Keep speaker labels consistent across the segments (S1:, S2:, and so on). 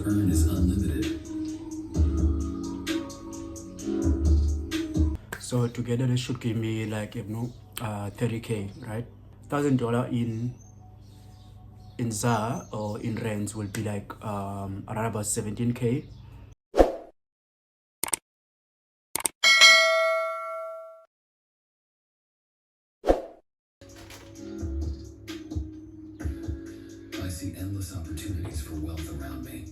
S1: to earn is unlimited.
S2: So together they should give me like 30k, right? $1,000 in ZAR or in rands will be like around about 17k.
S1: I see endless opportunities for wealth around me.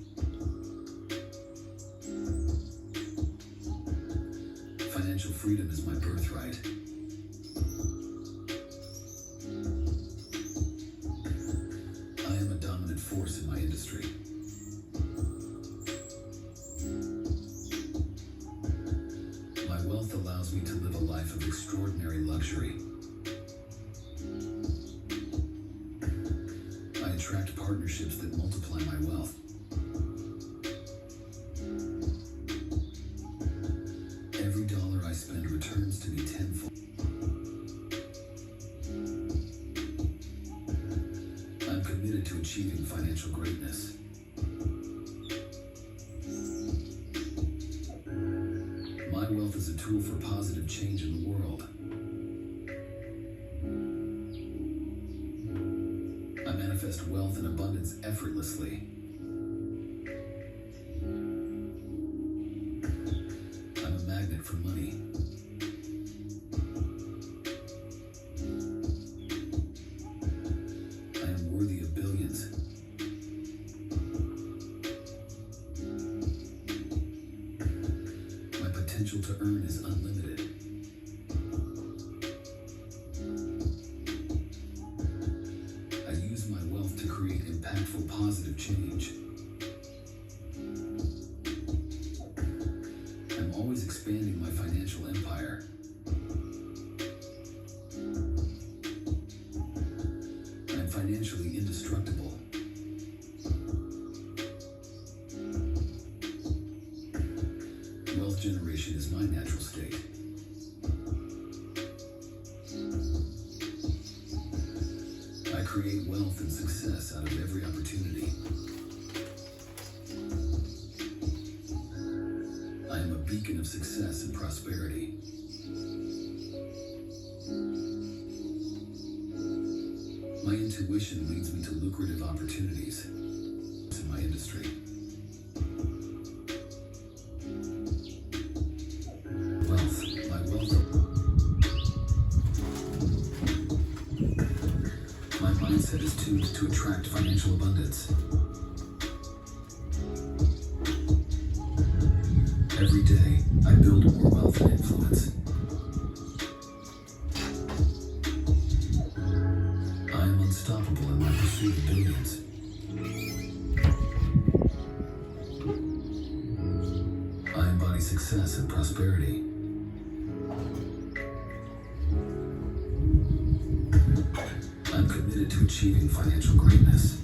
S1: Financial freedom is my birthright. I am a dominant force in my industry. My wealth allows me to live a life of extraordinary luxury. I attract partnerships that multiply my wealth. Every dollar I spend returns to me tenfold. I'm committed to achieving financial greatness. My wealth is a tool for positive change in the world. I manifest wealth and abundance effortlessly. I'm a magnet for money. I am worthy of billions. My potential to earn is unlimited. I use my wealth to create impactful, positive change. I'm always expanding my financial empire. I'm financially indestructible. Wealth generation is my natural state. I create wealth and success out of every opportunity. I am a beacon of success and prosperity. My intuition leads me to lucrative opportunities in my industry. My mindset is tuned to attract financial abundance. Every day, I build more wealth and influence. I am unstoppable in my pursuit of billions. I embody success and prosperity. I'm committed to achieving financial greatness.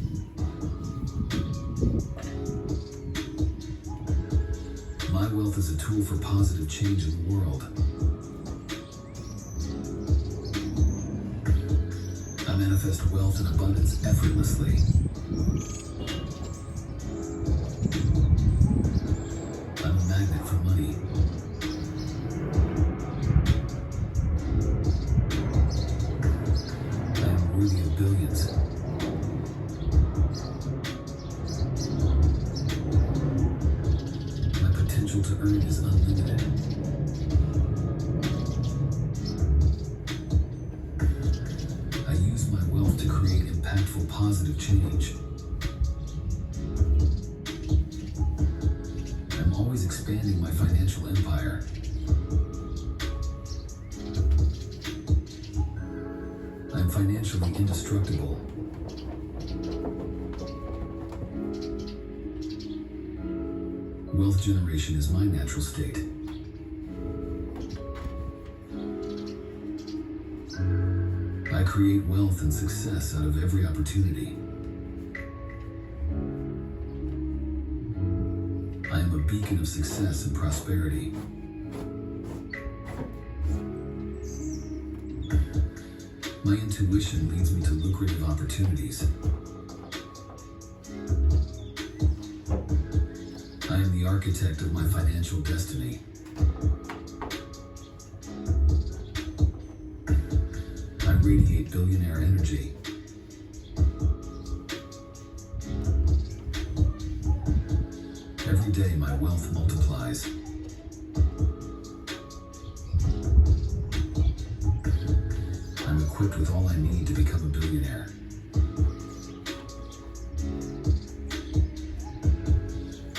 S1: My wealth is a tool for positive change in the world. I manifest wealth and abundance effortlessly. I'm a magnet for money. I am worthy of billions. My potential to earn is unlimited. I use my wealth to create impactful, positive change. I'm always expanding my financial empire. I'm financially indestructible. Wealth generation is my natural state. I create wealth and success out of every opportunity. I am a beacon of success and prosperity. My intuition leads me to lucrative opportunities. architect of my financial destiny. I radiate billionaire energy. Every day my wealth multiplies. I'm equipped with all I need to become a billionaire.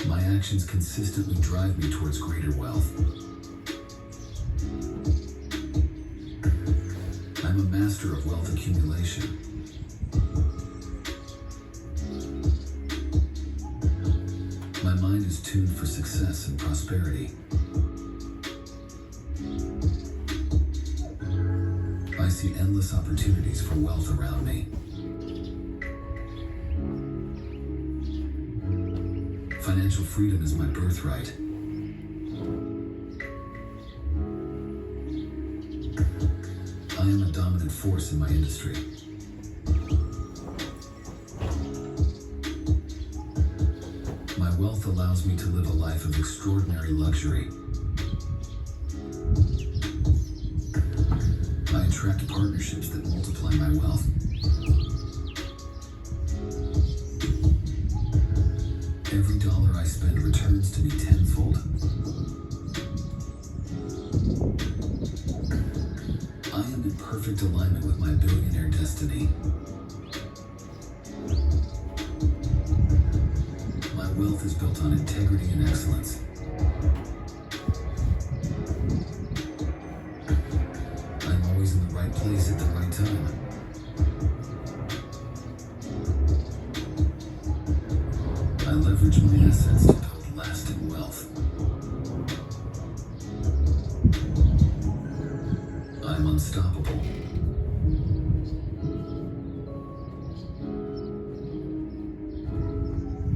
S1: My actions consistently drive me towards greater wealth. I'm a master of wealth accumulation. My mind is tuned for success and prosperity. I see endless opportunities for wealth around me. Financial freedom is my birthright. I am a dominant force in my industry. My wealth allows me to live a life of extraordinary luxury. I attract partnerships that multiply my wealth. Every dollar I spend returns to me tenfold. I am in perfect alignment with my billionaire destiny. My wealth is built on integrity and excellence. I'm always in the right place at the right time. I leverage my assets to build lasting wealth. I'm unstoppable.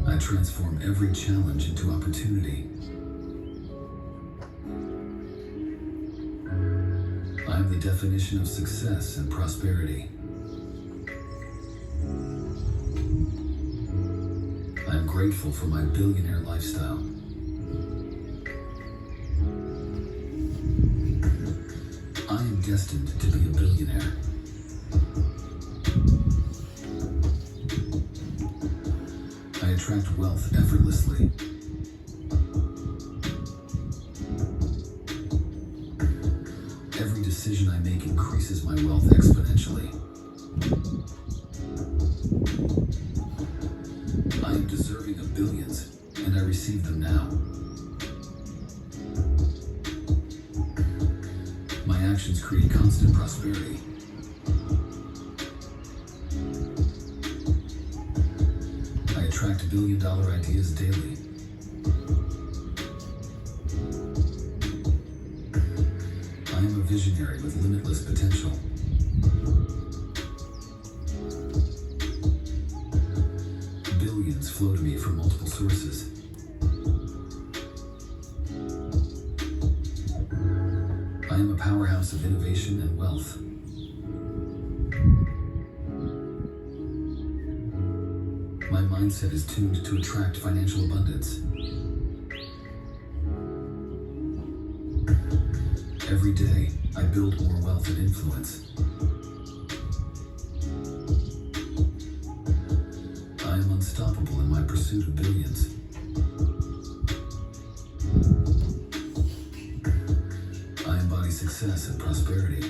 S1: I transform every challenge into opportunity. I am the definition of success and prosperity. I am grateful for my billionaire lifestyle. I am destined to be a billionaire. I attract wealth effortlessly. Every decision I make increases my wealth exponentially. I am deserving of billions, and I receive them now. My actions create constant prosperity. I attract billion-dollar ideas daily. I am a visionary with limitless potential. Billions flow to me from multiple sources. I am a powerhouse of innovation and wealth. My mindset is tuned to attract financial abundance. Every day, I build more wealth and influence. I am unstoppable in my pursuit of billions. I embody success and prosperity.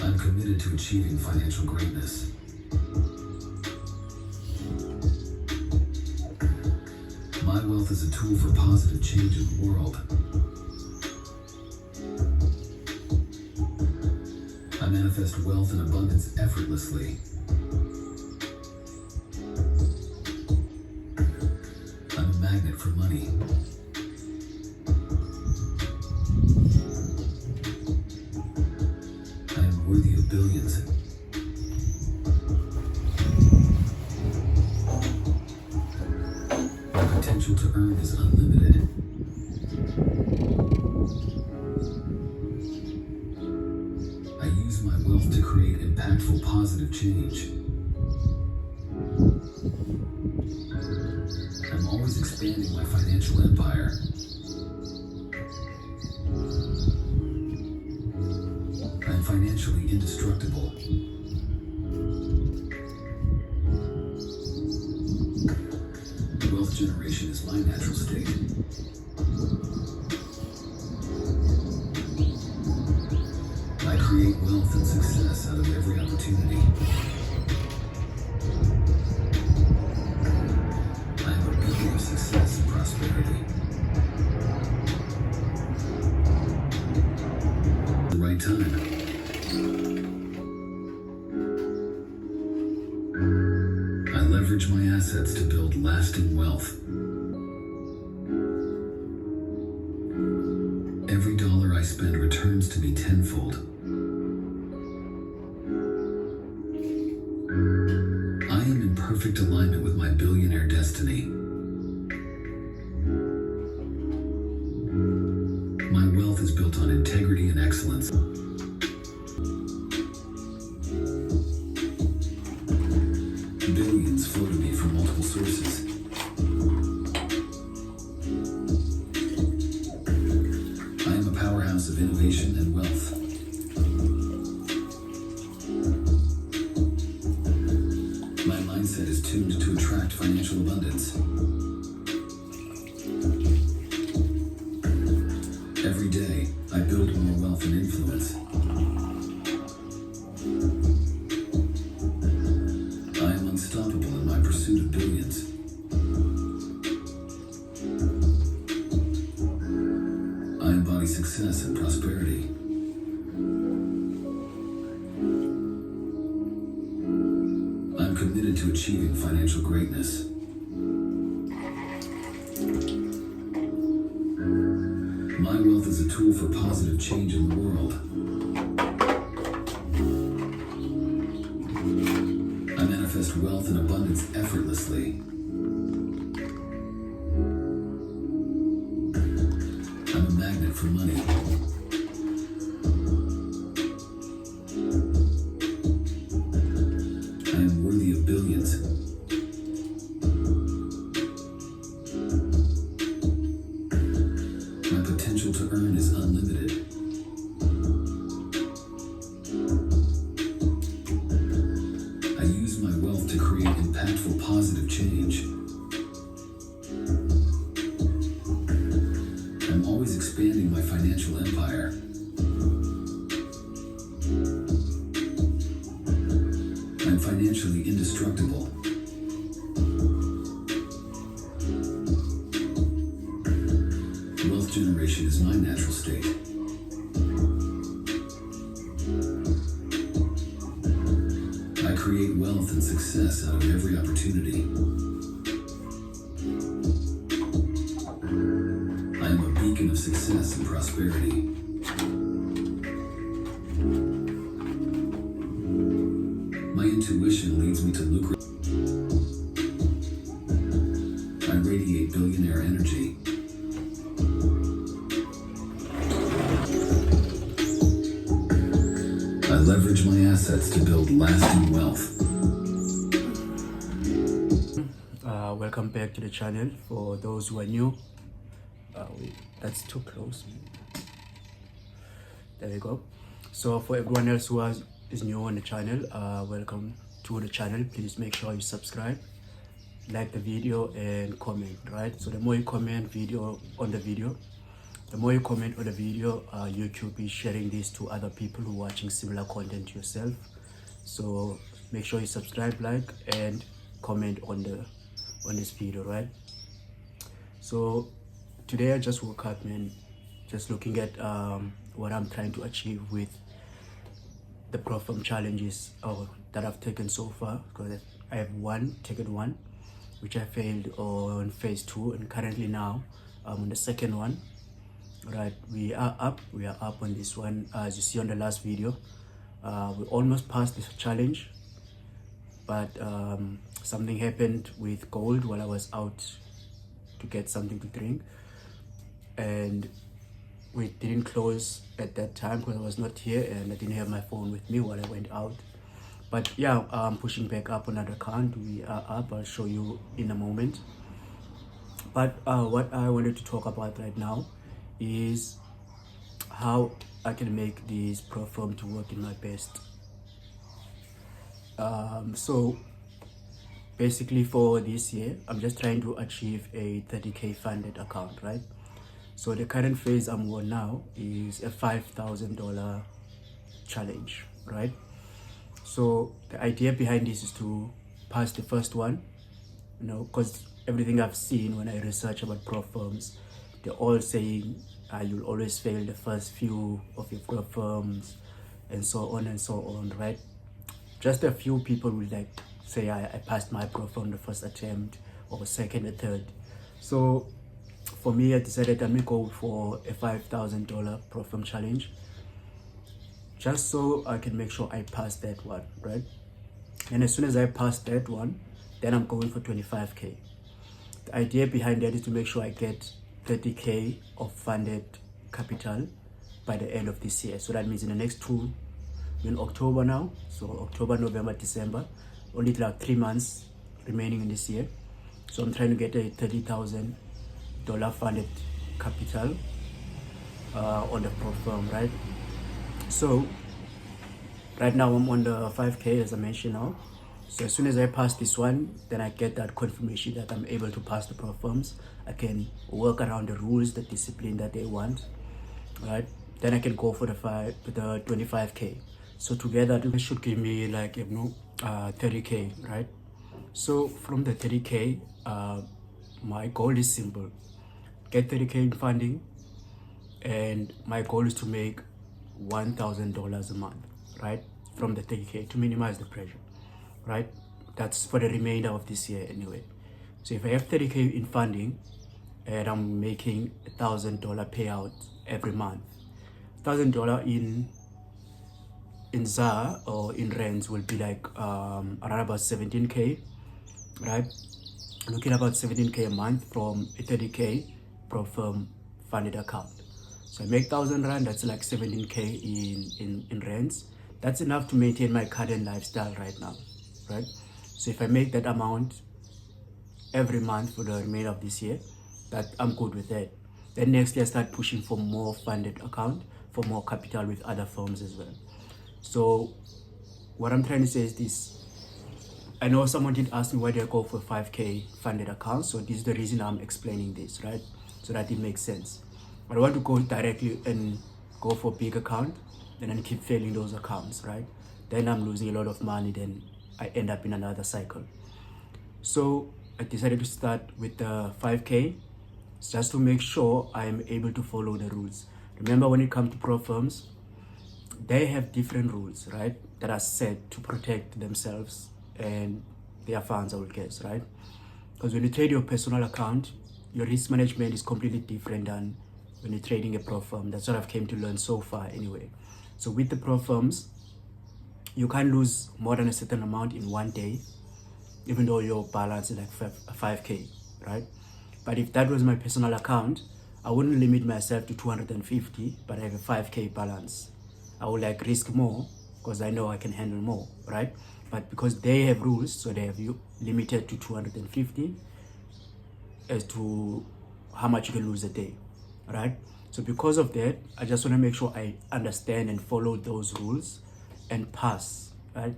S1: I'm committed to achieving financial greatness. My wealth is a tool for positive change in the world. I manifest wealth and abundance effortlessly. I'm a magnet for money. I am worthy of billions. My potential to earn is unlimited. I use my wealth to create impactful, positive change. I'm always expanding my financial empire. I'm financially indestructible. Wealth generation is my natural state. I create wealth and success out of every opportunity. I am a beacon of success and prosperity. The right time. I leverage my assets to build lasting wealth. Every dollar I spend returns to me tenfold. I am in perfect alignment with my billionaire destiny. My wealth is built on integrity and excellence. Billions flow to me from multiple sources. I am a powerhouse of innovation and wealth. My mindset is tuned to attract financial abundance. Every day, I build more wealth and influence. I am unstoppable in my pursuit of billions. I embody success and prosperity. I'm committed to achieving financial greatness. My wealth is a tool for positive change in the world. I manifest wealth and abundance effortlessly. I'm a magnet for money. I am worthy of billions. My potential to earn is unlimited. I use my wealth to create impactful positive change. I'm always expanding my financial empire. I'm financially indestructible. Wealth generation is my natural state. I create wealth and success out of every opportunity. I am a beacon of success and prosperity. My intuition leads me to lucrative. I radiate billionaire energy. I leverage my assets to build lasting wealth.
S2: Welcome back to the channel. For those who are new, that's too close. There we go. So for everyone else who is new on the channel, welcome to the channel. Please make sure you subscribe, like the video, and comment. Right, so the more you comment on the video, YouTube is sharing this to other people who are watching similar content to yourself. So make sure you subscribe, like, and comment on this video. Right, so today I just woke up, man, just looking at what I'm trying to achieve with the Propfirm challenges that I've taken so far, because I have taken one which I failed on phase 2, and currently now I'm on the second one. Right, we are up on this one. As you see on the last video, we almost passed this challenge, but something happened with gold while I was out to get something to drink, and we didn't close at that time because I was not here and I didn't have my phone with me while I went out. But yeah, I'm pushing back up on another account. We are up. I'll show you in a moment. But what I wanted to talk about right now is how I can make this Propfirm to work in my best. So basically for this year, I'm just trying to achieve a 30k funded account, right? So the current phase I'm on now is a $5,000 challenge, right? So the idea behind this is to pass the first one, because everything I've seen when I research about Propfirms, they're all saying you'll always fail the first few of your Propfirms and so on and so on, right? Just a few people will like say I passed my Propfirm the first attempt or second or third. So for me, I decided I'm gonna go for a $5,000 Propfirm challenge, just so I can make sure I pass that one, right? And as soon as I pass that one, then I'm going for 25k. The idea behind that is to make sure I get 30k of funded capital by the end of this year. So that means in the next we're in October now, so October, November, December, only like 3 months remaining in this year. So I'm trying to get a $30,000 funded capital on the Propfirm, right? So right now I'm on the 5k as I mentioned now. So as soon as I pass this one, then I get that confirmation that I'm able to pass the Propfirms. I can work around the rules, the discipline that they want, right? Then I can go for the 25k. So together this should give me like 30k, right? So from the 30k, my goal is simple: get 30k in funding, and my goal is to make $1,000 a month, right? From the 30k, to minimize the pressure, right? That's for the remainder of this year anyway. So if I have 30k in funding and I'm making $1,000 payout every month, $1,000 in ZAR or in rands will be like around about 17k, right? Looking about 17k a month from a 30k Propfirm funded account. So I make 1,000 rand, that's like 17k in rands. That's enough to maintain my current lifestyle right now, right? So if I make that amount every month for the remainder of this year, that I'm good with that. Then next year I start pushing for more funded account, for more capital with other firms as well. So what I'm trying to say is this: I know someone did ask me why do I go for 5k funded account, so this is the reason I'm explaining this, right? So that it makes sense. But I want to go directly and go for a big account and then keep failing those accounts, right? Then I'm losing a lot of money, then I end up in another cycle. So I decided to start with the 5k just to make sure I am able to follow the rules. Remember, when it comes to Propfirms, they have different rules, right, that are set to protect themselves and their funds, I would guess, right? Because when you trade your personal account, your risk management is completely different than when you're trading a Propfirm. That's what I've came to learn so far anyway. So with the Propfirms, you can't lose more than a certain amount in one day, even though your balance is like 5k, right? But if that was my personal account, I wouldn't limit myself to 250, but I have a 5k balance. I would like risk more because I know I can handle more, right? But because they have rules, so they have you limited to 250 as to how much you can lose a day, right? So because of that, I just want to make sure I understand and follow those rules and pass, right?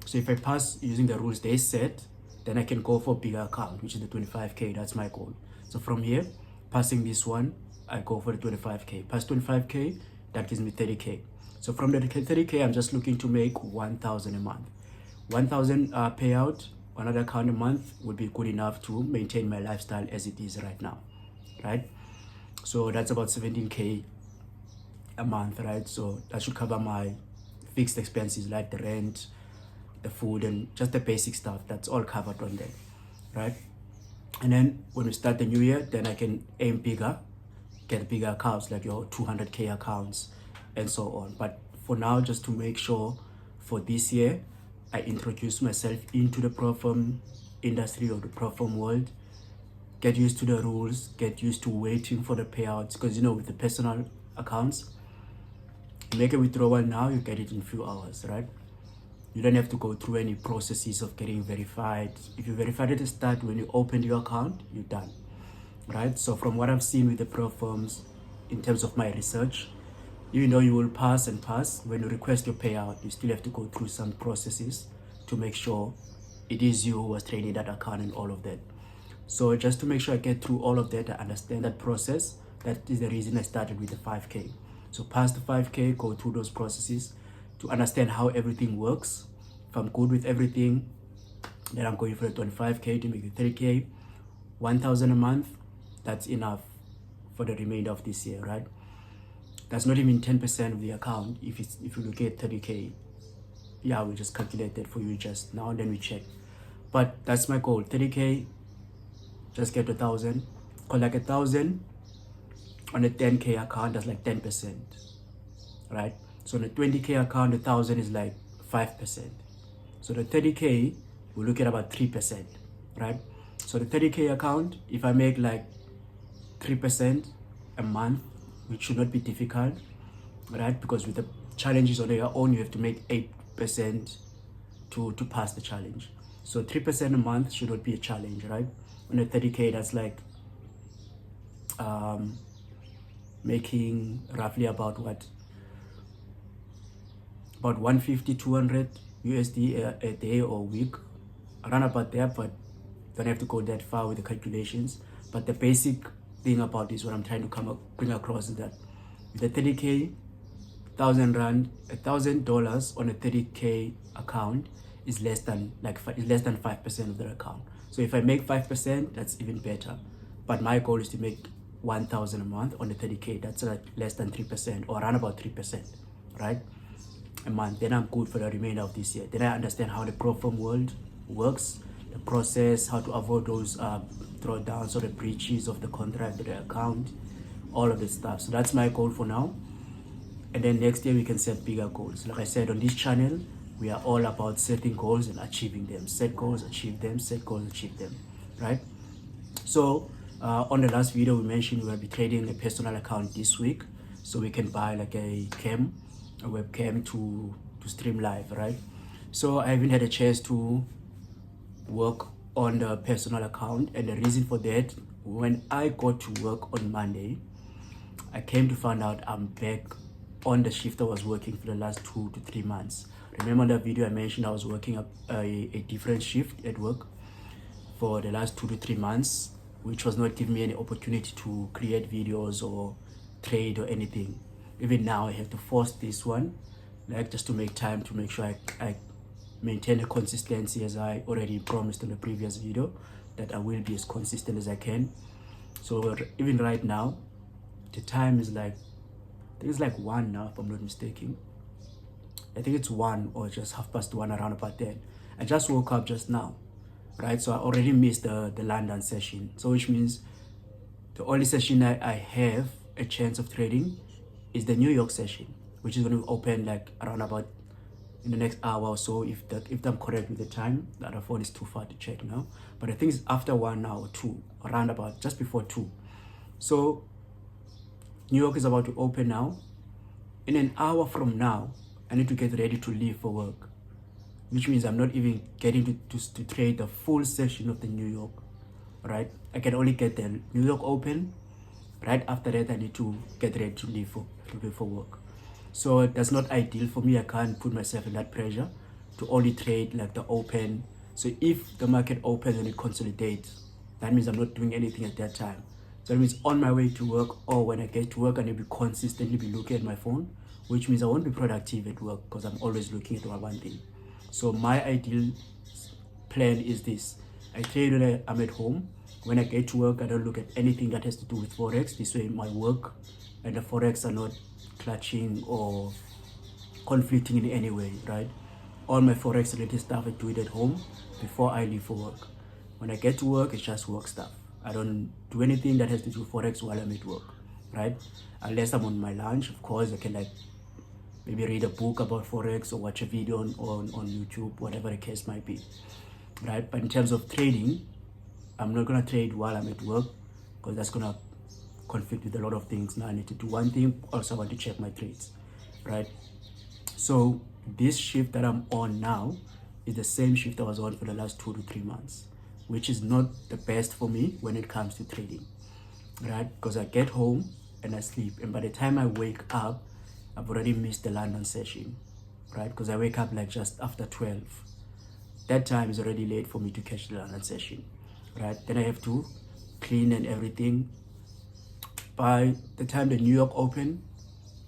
S2: So if I pass using the rules they set, then I can go for a bigger account, which is the 25k. That's my goal. So from here, passing this one, I go for the 25k. Pass 25k, that gives me 30k. So from the 30k, I'm just looking to make 1,000 a month. 1,000 payout on another account a month would be good enough to maintain my lifestyle as it is right now, right? So that's about 17k a month, right? So that should cover my fixed expenses like the rent, the food, and just the basic stuff. That's all covered on there, right? And then when we start the new year, then I can aim bigger, get bigger accounts like your 200k accounts and so on. But for now, just to make sure for this year, I introduce myself into the Propfirm industry or the Propfirm world, get used to the rules, get used to waiting for the payouts, because with the personal accounts, you make a withdrawal now, you get it in a few hours, right? You don't have to go through any processes of getting verified. If you verified at the start, when you opened your account, you're done, right? So from what I've seen with the Propfirms, in terms of my research, even though you will pass and pass, when you request your payout, you still have to go through some processes to make sure it is you who was trading that account and all of that. So just to make sure I get through all of that, I understand that process. That is the reason I started with the 5K. So past the 5K, go through those processes to understand how everything works. If I'm good with everything, then I'm going for the 25K to make the 30K. 1,000 a month, that's enough for the remainder of this year, right? That's not even 10% of the account. If you look at 30K, yeah, we just calculated for you just now, then we check. But that's my goal, 30K, just get 1,000. Because like 1,000 on a 10K account, that's like 10%, right? So on a 20K account, 1,000 is like 5%. So the 30K, we look at about 3%, right? So the 30K account, if I make like 3% a month, which should not be difficult, right? Because with the challenges on your own, you have to make 8% to pass the challenge. So 3% a month should not be a challenge, right? On a 30K, that's like making roughly about what? About 150, 200 USD a day or a week, around about there, but don't have to go that far with the calculations. But the basic thing about this, what I'm trying to bring across, is that the 30K, 1,000 rand, $1,000 on a 30K account is less than 5% of the account. So if I make 5%, that's even better. But my goal is to make 1,000 a month on the 30K. That's like less than 3% or around about 3%, right? A month. Then I'm good for the remainder of this year. Then I understand how the Propfirm world works, the process, how to avoid those drawdowns or the breaches of the contract or the account, all of this stuff. So that's my goal for now. And then next year we can set bigger goals. Like I said, on this channel, we are all about setting goals and achieving them. Set goals, achieve them, set goals, achieve them, right? So on the last video, we mentioned we will be trading a personal account this week, so we can buy like a webcam to stream live, right? So I haven't had a chance to work on the personal account, and the reason for that, when I got to work on Monday, I came to find out I'm back on the shift I was working for the last 2 to 3 months. Remember that video I mentioned I was working a different shift at work for the last 2 to 3 months, which was not giving me any opportunity to create videos or trade or anything. Even now I have to force this one, like just to make time to make sure I maintain a consistency, as I already promised in the previous video, that I will be as consistent as I can. So even right now, the time is like, I think it's like 1 now if I'm not mistaken. I think it's 1 or just 1:30, around about then. I just woke up just now, right? So I already missed the London session. So which means the only session I have a chance of trading is the New York session, which is going to open like around about in the next hour or so, if I'm correct with the time. The other phone is too far to check now, but I think it's after 1 now or 2, around about just before 2. So New York is about to open now. In an hour from now, I need to get ready to leave for work, which means I'm not even getting to trade the full session of the New York, right? I can only get the New York open. Right after that, I need to get ready to leave for work. So that's not ideal for me. I can't put myself in that pressure to only trade like the open. So if the market opens and it consolidates, that means I'm not doing anything at that time. So that means on my way to work or when I get to work, I need to consistently be looking at my phone, which means I won't be productive at work because I'm always looking at one thing. So my ideal plan is this. I trade when I'm at home. When I get to work, I don't look at anything that has to do with Forex. This way my work and the Forex are not clashing or conflicting in any way, right? All my Forex related stuff, I do it at home before I leave for work. When I get to work, it's just work stuff. I don't do anything that has to do with Forex while I'm at work, right? Unless I'm on my lunch, of course, I can like maybe read a book about Forex or watch a video on YouTube, whatever the case might be, right? But in terms of trading, I'm not gonna trade while I'm at work because that's gonna conflict with a lot of things. Now I need to do one thing, also I want to check my trades, right? So this shift that I'm on now is the same shift I was on for the last 2 to 3 months, which is not the best for me when it comes to trading, right? Because I get home and I sleep, and by the time I wake up, I've already missed the London session, right? Because I wake up like just after 12. That time is already late for me to catch the London session, right? Then I have to clean and everything. By the time the New York Open,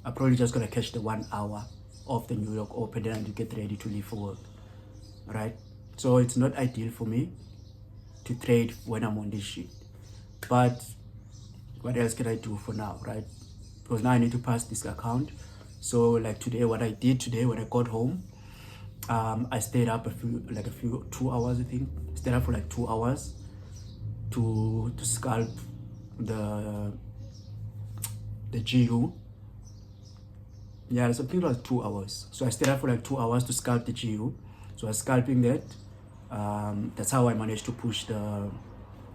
S2: I'm probably just gonna catch the 1 hour of the New York Open, then I get ready to leave for work, right? So it's not ideal for me to trade when I'm on this shift. But what else can I do for now, right? Because now I need to pass this account. So like today, what I did today when I got home, I stayed up 2 hours, I think. Stayed up for like 2 hours to scalp the GU. Yeah, something like 2 hours. So I stayed up for like 2 hours to scalp the GU. So I was scalping that. That's how I managed to push the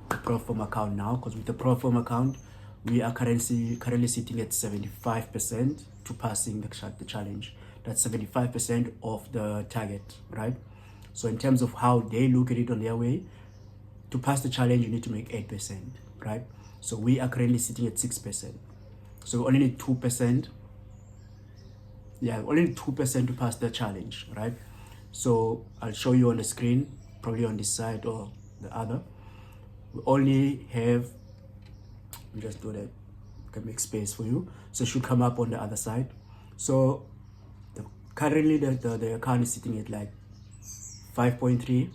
S2: Propfirm account now. Because with the Propfirm account, we are currently sitting at 75% to passing the challenge. That's 75% of the target, right? So in terms of how they look at it on their way, to pass the challenge, you need to make 8%, right? So we are currently sitting at 6%. So we only need 2%. Yeah, only need 2% to pass the challenge, right? So I'll show you on the screen, probably on this side or the other. We only have, let me just do that, I can make space for you. So it should come up on the other side. So currently the account is sitting at like 5.3.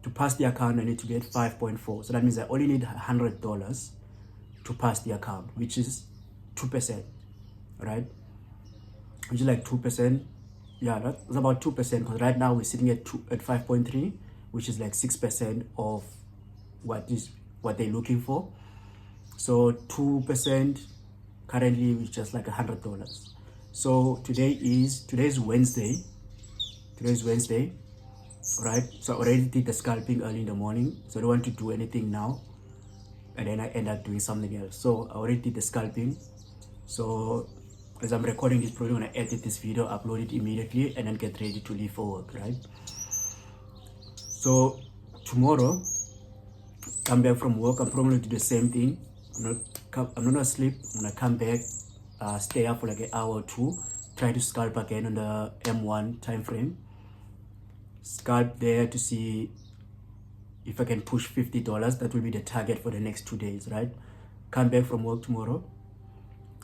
S2: To pass the account, I need to get 5.4. So that means I only need $100 to pass the account, which is 2%, right? Which is like 2%. Yeah, that's about 2%, because right now we're sitting at 5.3, which is like 6% of what they're looking for. So 2% currently is just like $100. So today's Wednesday. Today's Wednesday, right? So I already did the scalping early in the morning, so I don't want to do anything now and then I end up doing something else. So I already did the scalping. So as I'm recording this, probably gonna edit this video, upload it immediately, and then get ready to leave for work, right? So tomorrow, come back from work, I'm probably gonna do the same thing. I'm not gonna sleep. I'm gonna come back, stay up for like an hour or two, try to scalp again on the M1 time frame. Scalp there to see if I can push $50. That will be the target for the next 2 days, right? Come back from work tomorrow,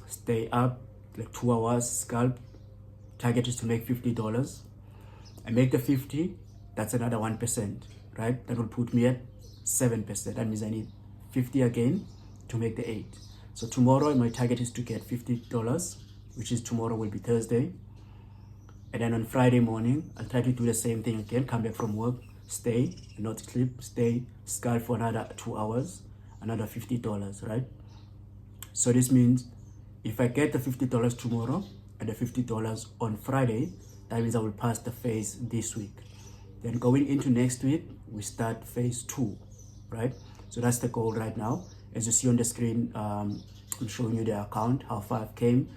S2: stay up like 2 hours, scalp. Target is to make $50. I make the 50, that's another 1%, right? That will put me at 7%. That means I need 50 again to make the 8. So tomorrow my target is to get $50, which is tomorrow will be Thursday. And then on Friday morning, I'll try to do the same thing again, come back from work, stay, not sleep, stay, scalp for another 2 hours, another $50, right? So this means if I get the $50 tomorrow and the $50 on Friday, that means I will pass the phase this week. Then going into next week, we start phase 2, right? So that's the goal right now. As you see on the screen, I'm showing you the account, how far I've came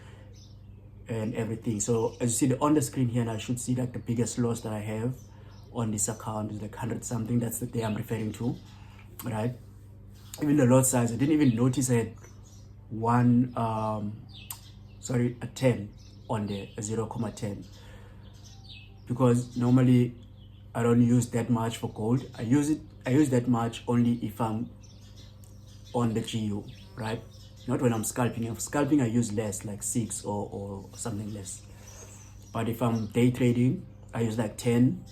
S2: and everything. So as you see on the screen here, and I should see like the biggest loss that I have on this account is like 100 something. That's the day I'm referring to, right? Even the lot size, I didn't even notice I had a 10 on there, a 0.10, because normally I don't use that much for gold. I use that much only if I'm on the GU, right? Not when I'm scalping. If scalping, I use less, like 6 or something less. But if I'm day trading, I use like 10.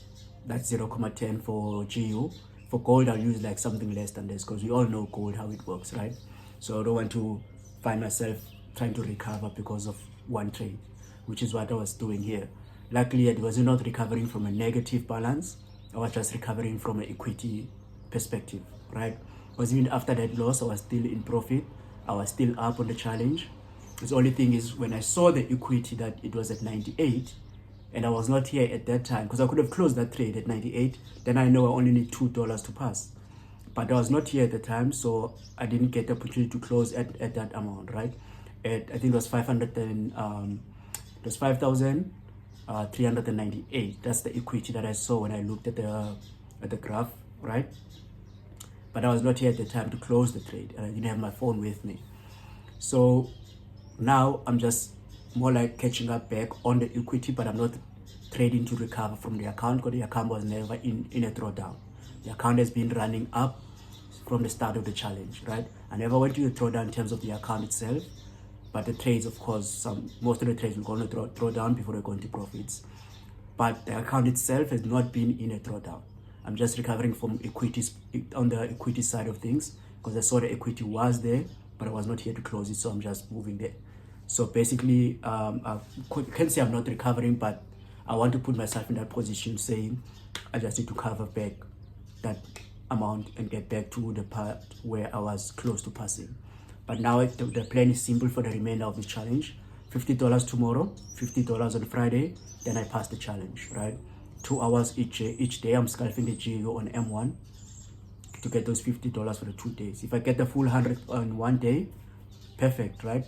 S2: That's 0.10 for GU. For gold, I'll use like something less than this, because we all know gold, how it works, right? So I don't want to find myself trying to recover because of one trade, which is what I was doing here. Luckily, I was not recovering from a negative balance. I was just recovering from an equity perspective, right? Because even after that loss, I was still in profit. I was still up on the challenge. The only thing is, when I saw the equity that it was at 98, and I was not here at that time, because I could have closed that trade at 98, then I know I only need $2 to pass. But I was not here at the time, so I didn't get the opportunity to close at that amount, right? I think it was 500 and it was 5,000 398. That's the equity that I saw when I looked at the graph, right? But I was not here at the time to close the trade, and I didn't have my phone with me. So now I'm just more like catching up back on the equity, but I'm not trading to recover from the account, because the account was never in a drawdown. The account has been running up from the start of the challenge, right? I never went to a drawdown in terms of the account itself, but the trades, of course, most of the trades will go on a drawdown before they go into profits. But the account itself has not been in a drawdown. I'm just recovering from equities on the equity side of things, because I saw the equity was there, but I was not here to close it, so I'm just moving there. So basically, I can't say I'm not recovering, but I want to put myself in that position, saying I just need to cover back that amount and get back to the part where I was close to passing. But now the plan is simple for the remainder of the challenge. $50 tomorrow, $50 on Friday, then I pass the challenge, right? 2 hours each day. I'm scalping the GEO on M1 to get those $50 for the 2 days. If I get the full 100 on 1 day, perfect, right?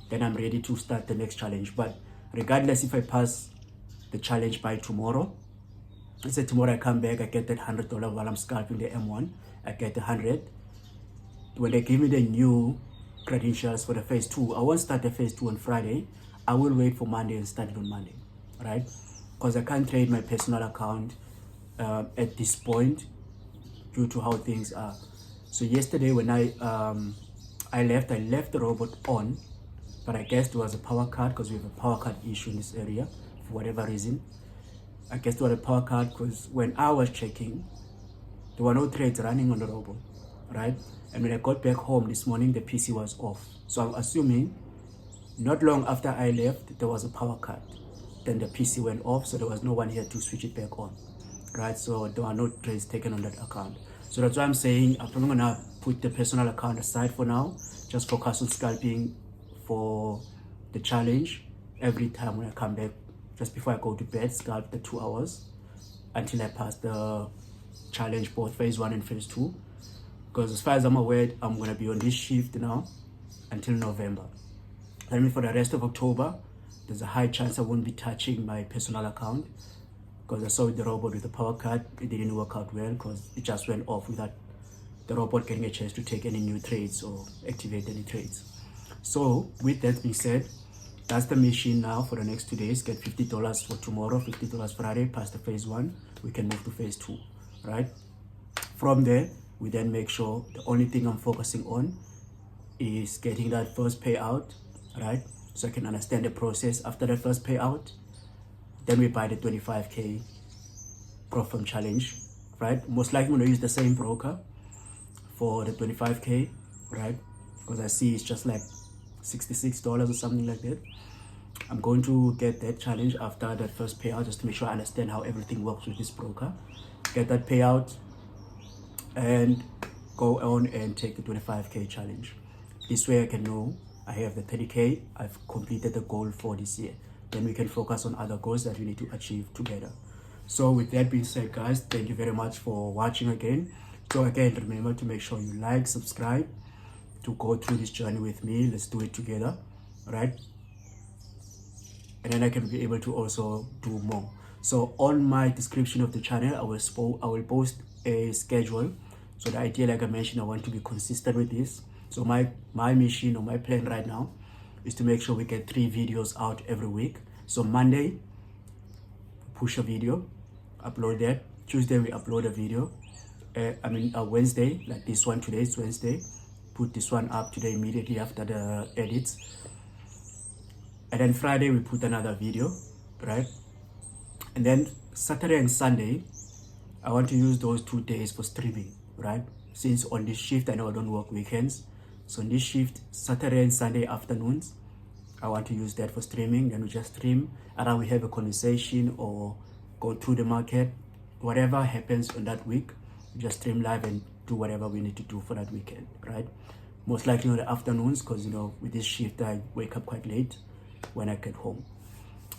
S2: Then I'm ready to start the next challenge. But regardless, if I pass the challenge by tomorrow, let's say tomorrow I come back, I get that $100 while I'm scalping the M1, I get the 100. When they give me the new credentials for the phase 2, I won't start the phase 2 on Friday. I will wait for Monday and start it on Monday, right? Because I can't trade my personal account at this point due to how things are. So yesterday when I left the robot on, but I guess there was a power cut, because we have a power cut issue in this area for whatever reason. I guess there was a power cut because when I was checking, there were no trades running on the robot, right? And when I got back home this morning, the PC was off. So I'm assuming not long after I left, there was a power cut. Then the PC went off, so there was no one here to switch it back on, right? So there are no trades taken on that account. So that's why I'm saying I'm probably gonna put the personal account aside for now, just focus on scalping for the challenge every time when I come back, just before I go to bed, scalp the 2 hours until I pass the challenge, both phase 1 and phase 2. Because as far as I'm aware, I'm gonna be on this shift now until November. That means for the rest of October, there's a high chance I won't be touching my personal account, because I saw with the robot with the power cut, it didn't work out well, because it just went off without the robot getting a chance to take any new trades or activate any trades. So with that being said, that's the mission now for the next 2 days. Get $50 for tomorrow, $50 Friday, pass the phase 1, we can move to phase 2, right? From there, we then make sure the only thing I'm focusing on is getting that first payout, right? So I can understand the process. After that first payout, then we buy the 25K Propfirm challenge, right? Most likely I'm gonna use the same broker for the 25K, right? Because I see it's just like $66 or something like that. I'm going to get that challenge after that first payout, just to make sure I understand how everything works with this broker. Get that payout and go on and take the 25K challenge. This way I can know I have the 30K, I've completed the goal for this year. Then we can focus on other goals that we need to achieve together. So with that being said, guys, thank you very much for watching again. So again, remember to make sure you like, subscribe, to go through this journey with me. Let's do it together, right? And then I can be able to also do more. So on my description of the channel, I will post a schedule. So the idea, like I mentioned, I want to be consistent with this. So my mission or my plan right now is to make sure we get 3 videos out every week. So Monday, push a video, upload that. Tuesday, we upload a video. Wednesday, like this one, today is Wednesday. Put this one up today immediately after the edits. And then Friday, we put another video, right? And then Saturday and Sunday, I want to use those 2 days for streaming, right? Since on this shift, I know I don't work weekends. So on this shift, Saturday and Sunday afternoons, I want to use that for streaming. Then we just stream, either we have a conversation or go through the market. Whatever happens on that week, we just stream live and do whatever we need to do for that weekend, right? Most likely on the afternoons, because with this shift, I wake up quite late when I get home.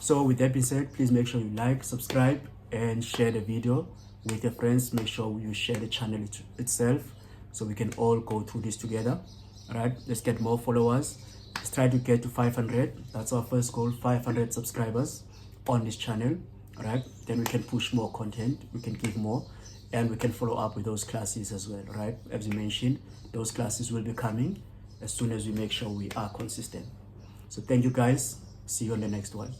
S2: So with that being said, please make sure you like, subscribe, and share the video with your friends. Make sure you share the channel itself so we can all go through this together. All right, let's get more followers. Let's try to get to 500. That's our first goal, 500 subscribers. on this channel, right? Then we can push more content, we can give more, and we can follow up with those classes as well, right? As you mentioned, those classes will be coming as soon as we make sure we are consistent. So thank you guys. See you on the next one.